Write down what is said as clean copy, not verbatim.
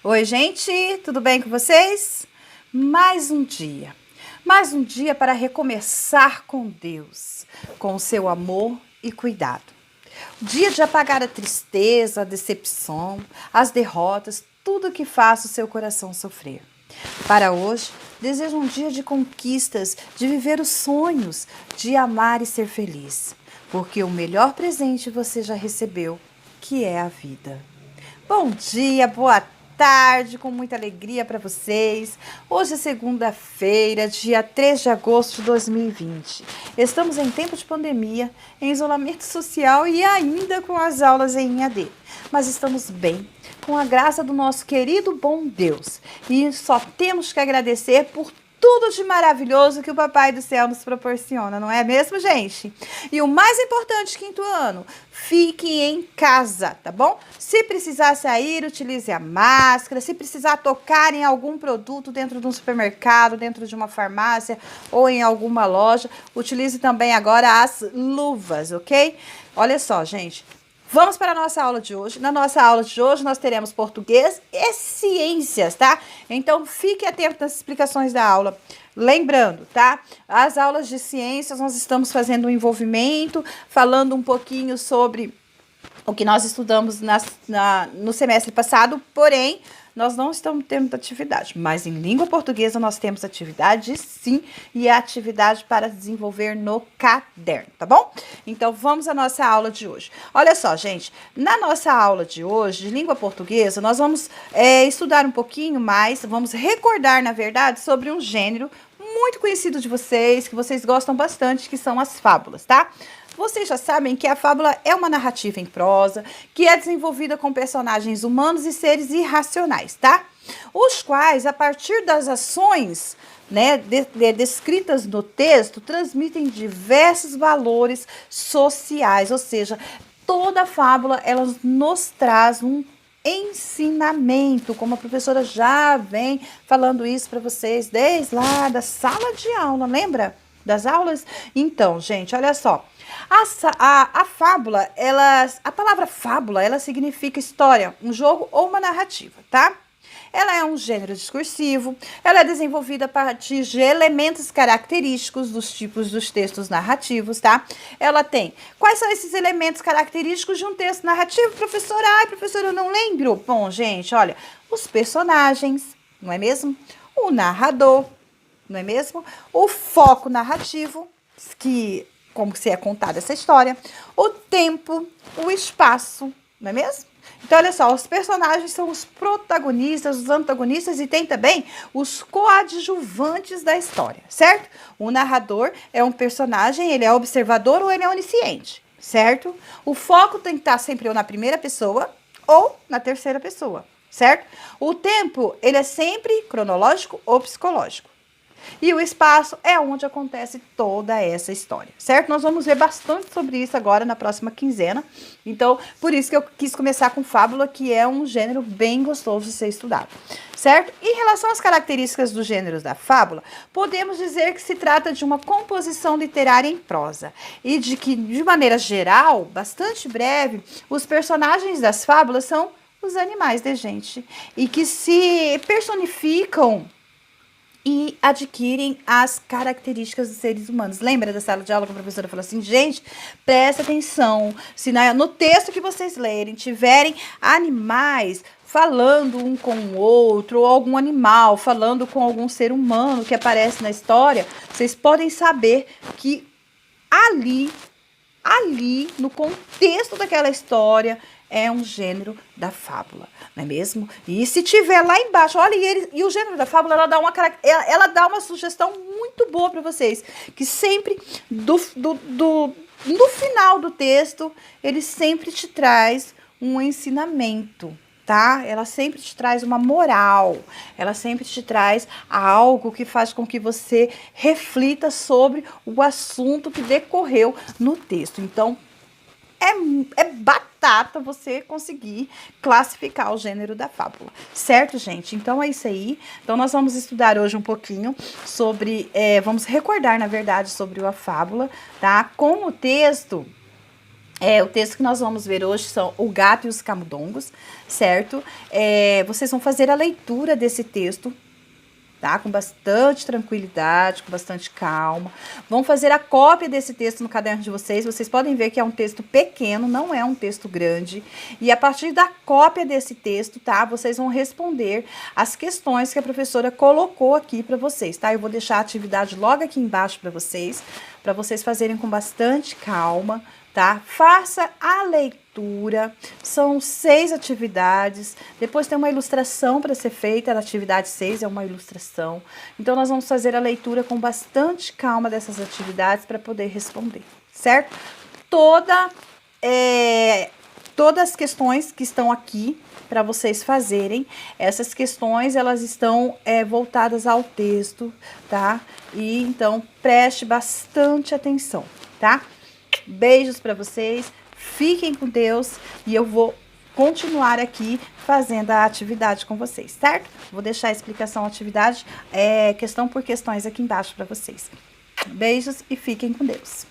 Oi, gente, tudo bem com vocês? Mais um dia para recomeçar com Deus, com o seu amor e cuidado. Dia de apagar a tristeza, a decepção, as derrotas, tudo que faça o seu coração sofrer. Para hoje, desejo um dia de conquistas, de viver os sonhos, de amar e ser feliz, porque o melhor presente você já recebeu, que é a vida. Bom dia, boa tarde, com muita alegria para vocês. Hoje é segunda-feira, dia 3 de agosto de 2020. Estamos em tempo de pandemia, em isolamento social e ainda com as aulas em EAD. Mas estamos bem, com a graça do nosso querido bom Deus. E só temos que agradecer por tudo de maravilhoso que o Papai do Céu nos proporciona, não é mesmo, gente? E o mais importante, quinto ano, fique em casa, tá bom? Se precisar sair, utilize a máscara. Se precisar tocar em algum produto dentro de um supermercado, dentro de uma farmácia ou em alguma loja, utilize também agora as luvas, ok? Olha só, gente. Vamos para a nossa aula de hoje. Na nossa aula de hoje, nós teremos português e ciências, tá? Então, fique atento nas explicações da aula. Lembrando, tá? As aulas de ciências, nós estamos fazendo um envolvimento, falando um pouquinho sobre o que nós estudamos no semestre passado, porém, nós não estamos tendo atividade, mas em língua portuguesa nós temos atividade sim, e a atividade para desenvolver no caderno, tá bom? Então vamos à nossa aula de hoje. Olha só, gente, na nossa aula de hoje, de língua portuguesa, nós vamos estudar um pouquinho mais, vamos recordar, na verdade, sobre um gênero muito conhecido de vocês, que vocês gostam bastante, que são as fábulas, tá? Vocês já sabem que a fábula é uma narrativa em prosa, que é desenvolvida com personagens humanos e seres irracionais, tá? Os quais, a partir das ações, né, descritas no texto, transmitem diversos valores sociais, ou seja, toda fábula, ela nos traz um ensinamento, como a professora já vem falando isso para vocês desde lá da sala de aula, lembra? Das aulas? Então, gente, olha só. A fábula, a palavra fábula, ela significa história, um jogo ou uma narrativa, tá? Ela é um gênero discursivo, ela é desenvolvida a partir de elementos característicos dos tipos dos textos narrativos, tá? Ela tem. Quais são esses elementos característicos de um texto narrativo, professora? Ai, professora, eu não lembro. Bom, gente, olha, os personagens, não é mesmo? O narrador, não é mesmo? O foco narrativo, como se é contada essa história, o tempo, o espaço, não é mesmo? Então, olha só, os personagens são os protagonistas, os antagonistas e tem também os coadjuvantes da história, certo? O narrador é um personagem, ele é observador ou ele é onisciente, certo? O foco tem que estar sempre ou na primeira pessoa ou na terceira pessoa, certo? O tempo, ele é sempre cronológico ou psicológico. E o espaço é onde acontece toda essa história, certo? Nós vamos ver bastante sobre isso agora na próxima quinzena. Então, por isso que eu quis começar com fábula, que é um gênero bem gostoso de ser estudado, certo? Em relação às características dos gêneros da fábula, podemos dizer que se trata de uma composição literária em prosa e de que, de maneira geral, bastante breve, os personagens das fábulas são os animais de gente e que se personificam e adquirem as características dos seres humanos. Lembra da sala de aula que a professora falou assim, gente, presta atenção, se no texto que vocês lerem tiverem animais falando um com o outro, ou algum animal falando com algum ser humano que aparece na história, vocês podem saber que ali, no contexto daquela história, é um gênero da fábula, não é mesmo? E se tiver lá embaixo, olha, e o gênero da fábula, ela dá uma sugestão muito boa para vocês, que sempre, no final do texto, ele sempre te traz um ensinamento, tá? Ela sempre te traz uma moral, ela sempre te traz algo que faz com que você reflita sobre o assunto que decorreu no texto. Então, é batata você conseguir classificar o gênero da fábula, certo, gente? Então, é isso aí. Então, nós vamos estudar hoje um pouquinho sobre, vamos recordar, na verdade, sobre a fábula, tá? Com o texto O texto que nós vamos ver hoje são O Gato e os Camundongos, certo? Vocês vão fazer a leitura desse texto, tá? Com bastante tranquilidade, com bastante calma. Vão fazer a cópia desse texto no caderno de vocês. Vocês podem ver que é um texto pequeno, não é um texto grande. E a partir da cópia desse texto, tá? Vocês vão responder as questões que a professora colocou aqui para vocês, tá? Eu vou deixar a atividade logo aqui embaixo para vocês fazerem com bastante calma, tá? Faça a leitura, são 6 atividades, depois tem uma ilustração para ser feita, a atividade 6 é uma ilustração, então nós vamos fazer a leitura com bastante calma dessas atividades para poder responder, certo? Todas as questões que estão aqui para vocês fazerem, essas questões elas estão voltadas ao texto, tá? E então preste bastante atenção, tá? Beijos para vocês, fiquem com Deus e eu vou continuar aqui fazendo a atividade com vocês, certo? Vou deixar a explicação da atividade, questão por questões aqui embaixo para vocês. Beijos e fiquem com Deus.